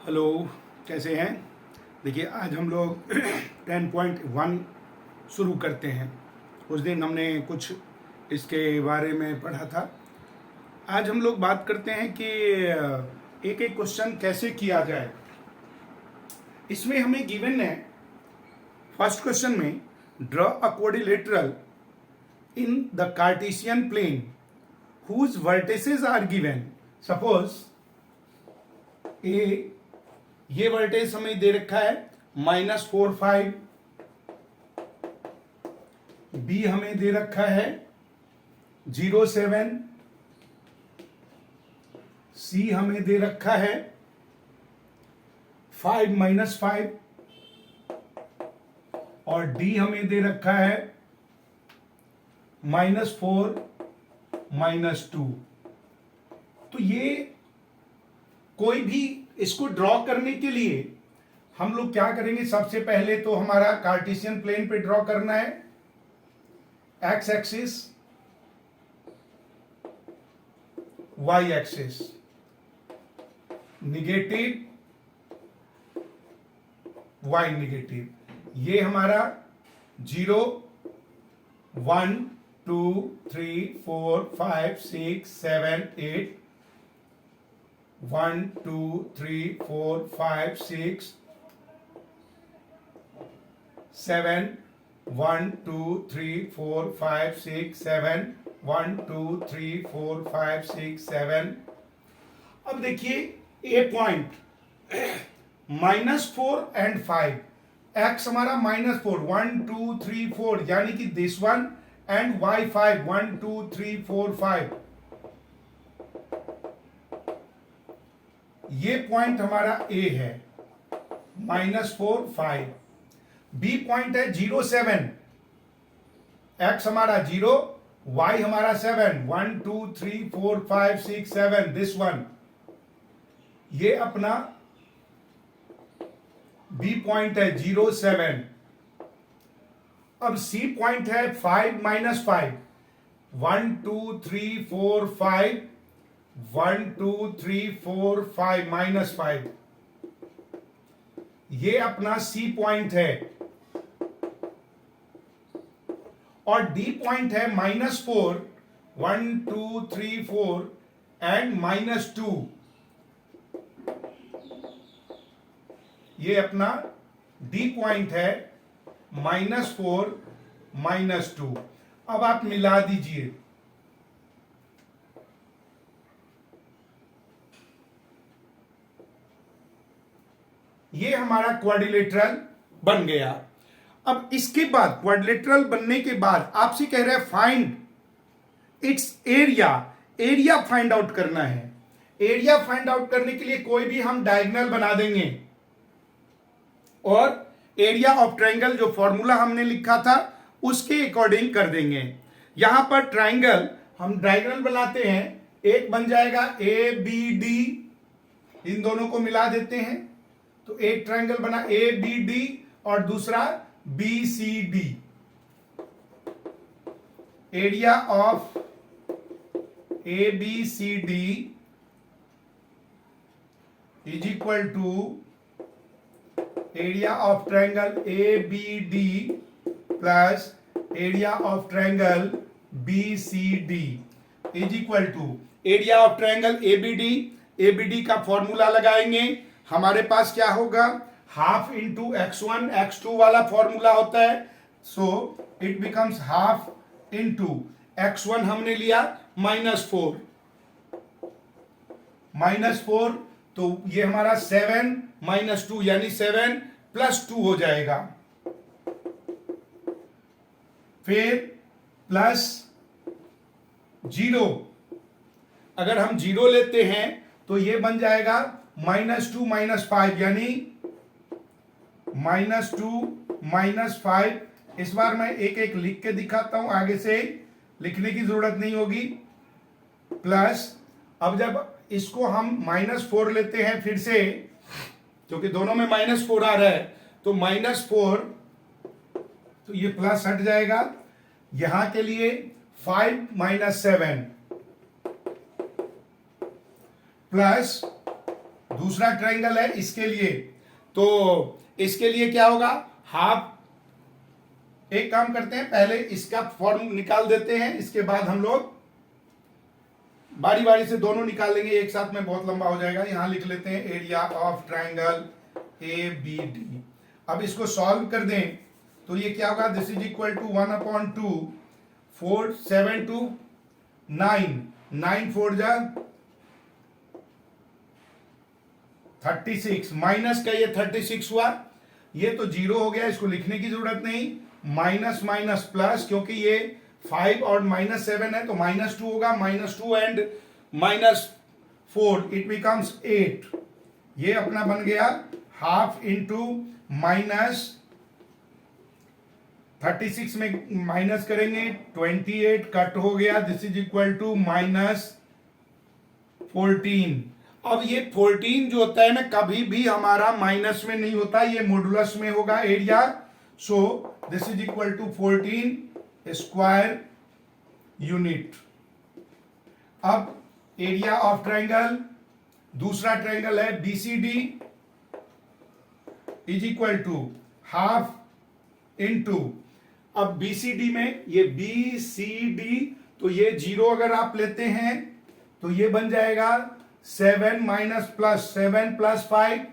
Hello, कैसे हैं। देखिए, आज हम लोग 10.1 शुरू करते हैं। उस दिन हमने कुछ इसके बारे में पढ़ा था। आज हम लोग बात करते हैं कि एक एक क्वेश्चन कैसे किया जाए। इसमें हमें गिवन है, फर्स्ट क्वेश्चन में, draw a quadrilateral in the Cartesian plane whose vertices are given. Suppose A, ये वर्टेज हमें दे रखा है -4 5, बी हमें दे रखा है 0 7, सी हमें दे रखा है 5 -5 और डी हमें दे रखा है -4 -2। तो ये कोई भी इसको ड्रॉ करने के लिए हम लोग क्या करेंगे, सबसे पहले तो हमारा कार्टेशियन प्लेन पे ड्रॉ करना है। X axis, y axis, negative, y negative. ये हमारा 0 1 2 3 4 5 6 7 8, 1 2 3 4 5 6 7, 1 2 3 4 5 6 7, 1 2 3 4 5 6 7। अब देखिए ए पॉइंट -4 एंड 5, एक्स हमारा -4 1 2 3 4 यानी कि दिस वन, एंड वाई 5 1 2 3 4 5। ये पॉइंट हमारा ए है, -4 5। बी पॉइंट है 0 7, एक्स हमारा 0, वाई हमारा 7 1 2 3 4 5 6 7, दिस वन। ये अपना बी पॉइंट है 0 7। अब सी पॉइंट है 5 -5, 1 2 3 4 5, 1 2 3 4 5 -5। ये अपना सी पॉइंट है। और डी पॉइंट है -4 1 2 3 4 एंड -2। ये अपना डी पॉइंट है -4 -2। अब आप मिला दीजिए, ये हमारा क्वाड्रिलेटरल बन गया। अब इसके बाद, क्वाड्रिलेटरल बनने के बाद आपसे कह रहा है find its area. Area find out करना है। एरिया फाइंड आउट करने के लिए कोई भी हम डायगोनल बना देंगे और एरिया ऑफ ट्रायंगल जो फॉर्मूला हमने लिखा था उसके अकॉर्डिंग कर देंगे। यहां पर ट्रायंगल हम डायगोनल बनाते हैं। एक बन जाएगा ए बी डी, इन दोनों को मिला देते हैं तो एक ट्रायंगल बना ए बी डी और दूसरा B C D. Area of A B C D is equal to area of triangle A B D plus area of triangle B C D is equal to area of triangle A B D. A B D का formula लगाएंगे, हमारे पास क्या होगा, half into x1 x2 वाला formula होता है। So it becomes half into x1 हमने लिया -4, तो ये हमारा 7 -2 यानी 7 + 2 हो जाएगा। फिर प्लस 0, अगर हम 0 लेते हैं तो ये बन जाएगा -2 -5 यानी -2 -5। इस बार मैं एक एक लिख के दिखाता हूं, आगे से लिखने की जरूरत नहीं होगी। प्लस, अब जब इसको हम -4 लेते हैं फिर से, क्योंकि दोनों में -4 आ रहा है, तो -4, तो ये प्लस हट जाएगा। यहां के लिए 5 - 7 प्लस दूसरा ट्रायंगल है इसके लिए, तो इसके लिए क्या होगा, हाफ, एक काम करते हैं पहले इसका फॉर्म निकाल देते हैं, इसके बाद हम लोग बारी बारी से दोनों निकाल लेंगे, एक साथ में बहुत लंबा हो जाएगा। यहां लिख लेते हैं area of triangle A B D. अब इसको सॉल्व कर दें तो ये क्या होगा, this is equal to 1/2, 4 7 to 9, 9 4 जा 36, माइनस का ये 36 हुआ, ये तो जीरो हो गया, इसको लिखने की जरूरत नहीं, माइनस माइनस प्लस, क्योंकि ये 5 और -7 है तो -2 होगा, -2 एंड -4 इट बिकम्स 8। ये अपना बन गया हाफ इंटू -36 में माइनस करेंगे 28 कट हो गया, दिस इज इक्वल टू -14। अब ये 14 जो होता है ना, कभी भी हमारा माइनस में नहीं होता, ये मॉडुलस में होगा area, so this is equal to 14 square unit. अब एरिया ऑफ ट्रायंगल, दूसरा ट्रायंगल है BCD, is equal to half into, अब बीसीडी में ये बीसीडी, तो ये जीरो अगर आप लेते हैं तो ये बन जाएगा 7 माइनस प्लस 7 प्लस 5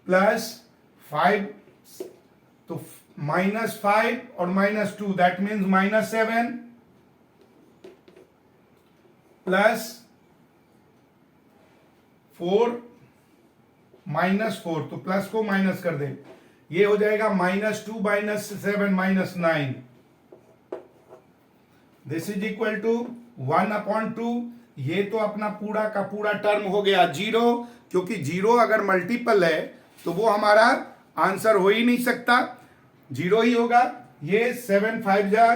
प्लस 5, तो -5 और -2 दैट मीन्स -7 प्लस 4 -4, तो प्लस को माइनस कर दें, ये हो जाएगा -2 -7 -9, दिस इज इक्वल टू 1/2। ये तो अपना पूरा का पूरा टर्म हो गया जीरो, क्योंकि जीरो अगर मल्टीपल है तो वो हमारा आंसर हो ही नहीं सकता, जीरो ही होगा। ये 7 5 जा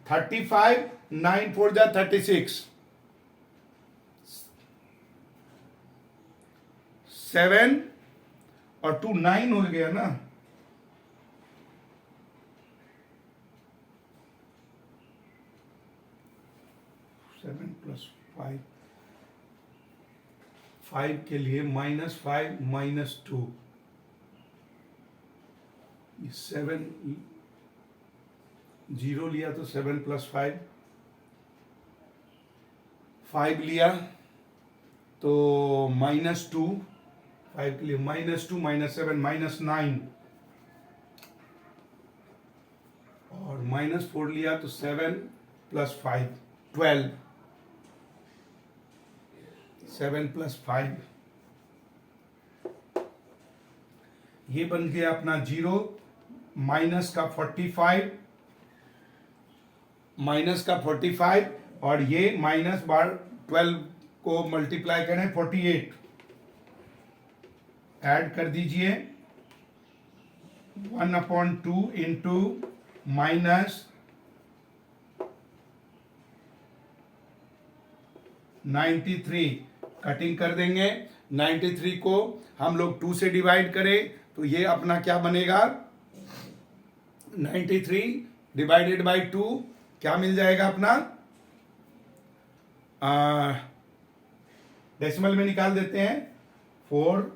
35, 9 4 जा 36, 7 और 2 9 हो गया ना, +5, 5 के लिए -5 -2, 7 जीरो लिया तो 7 + 5, 5 लिया तो -2, 5 के लिए -2 -7 -9, और -4 लिया तो 7 + 5 12, 7 + 5, ये बन गया अपना जीरो, माइनस का 45 और ये -12 को मल्टीप्लाई करें 48, ऐड कर दीजिए 1/2 इंटू -93, कटिंग कर देंगे, 93 को हम लोग 2 से डिवाइड करें तो ये अपना क्या बनेगा, 93 डिवाइडेड बाय 2 क्या मिल जाएगा अपना, डेसिमल में निकाल देते हैं, 4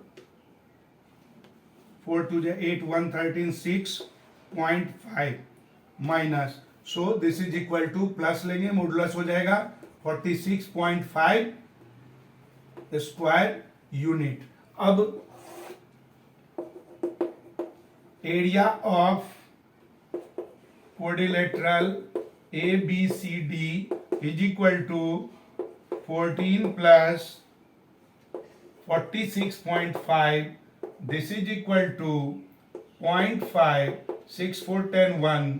2 8 1 13 6.5 minus, so this is equal to, plus लेंगे मॉडुलस हो जाएगा 46.5 स्क्वायर यूनिट। अब area of quadrilateral ABCD is equal to 14 plus 46.5, this is equal to 0.5, 6 4 10 1,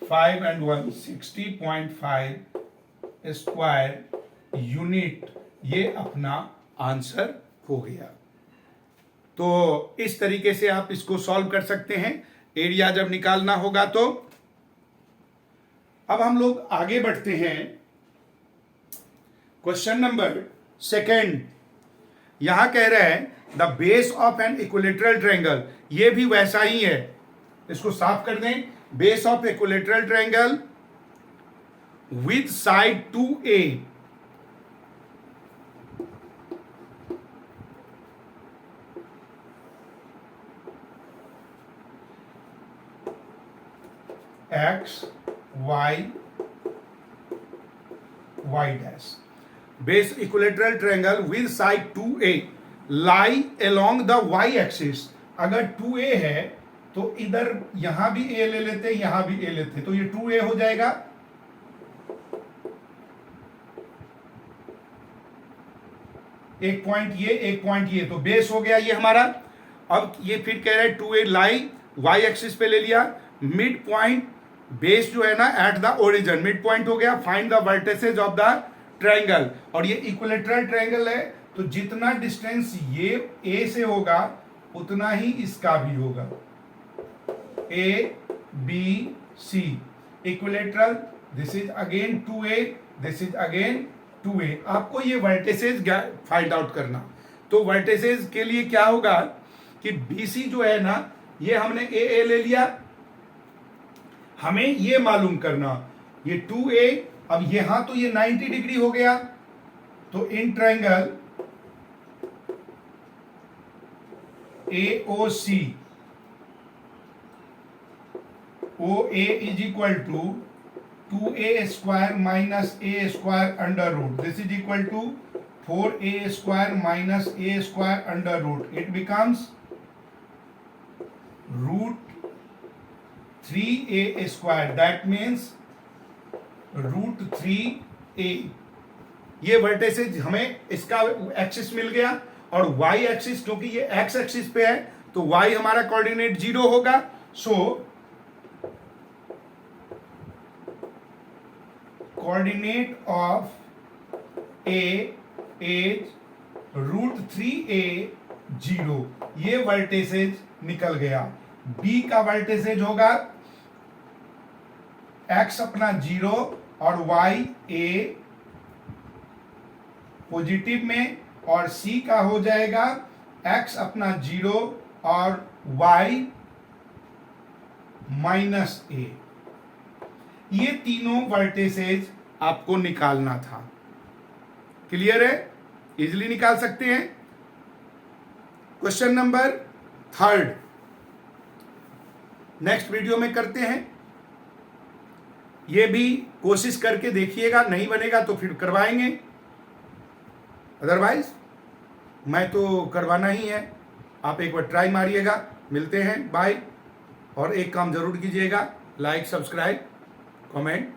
5 and 1 60.5 square unit, ये अपना आंसर हो गया। तो इस तरीके से आप इसको सॉल्व कर सकते हैं एरिया जब निकालना होगा तो। अब हम लोग आगे बढ़ते हैं, क्वेश्चन नंबर 2, यहां कह रहे हैं the base of an equilateral triangle, ये भी वैसा ही है, इसको साफ कर दें, base of equilateral triangle with side 2A x y y dash. Base equilateral triangle with side 2a lie along the y axis. अगर 2a है तो इधर यहां भी a ले लेते, यहां भी a लेते, तो ये 2a हो जाएगा। एक पॉइंट ये, एक पॉइंट ये, तो बेस हो गया ये हमारा। अब ये फिर कह रहे हैं 2a लाई y एक्सिस पे ले लिया। मिड पॉइंट बेस जो है ना at the origin, mid point हो गया। Find the vertices of the triangle, और ये इक्विलेटरल ट्रायंगल है तो जितना डिस्टेंस ये a से होगा उतना ही इसका भी होगा। a b c equilateral, this is again 2a, this is again 2a। आपको ये वर्टिसेज फाइंड आउट करना। तो वर्टिसेज के लिए क्या होगा कि BC जो है ना, ये हमने AA ले लिया, हमें ये मालूम करना ये 2A। अब यहां तो ये 90 डिग्री हो गया, तो in triangle AOC OA is equal to 2a square minus a square under root, this is equal to 4a square minus a square under root. It becomes root 3a square, that means root 3a। ये vertices हमें इसका axis मिल गया, और y axis क्योंकि ये x axis पे है तो y हमारा कोऑर्डिनेट 0 होगा। So coordinate of a is root 3a 0। ये वर्टिसेज निकल गया। b का वर्टिसेज होगा x अपना 0 और y a पॉजिटिव में, और c का हो जाएगा x अपना 0 और y माइनस a। ये तीनों वर्टिसेज आपको निकालना था। क्लियर है? इजिली निकाल सकते हैं। क्वेश्चन नंबर 3 नेक्स्ट वीडियो में करते हैं। ये भी कोशिश करके देखिएगा, नहीं बनेगा तो फिर करवाएंगे, अदरवाइज मैं तो करवाना ही है। आप एक बार ट्राई मारिएगा। मिलते हैं, बाय। और एक काम जरूर कीजिएगा, लाइक, सब्सक्राइब, कमेंट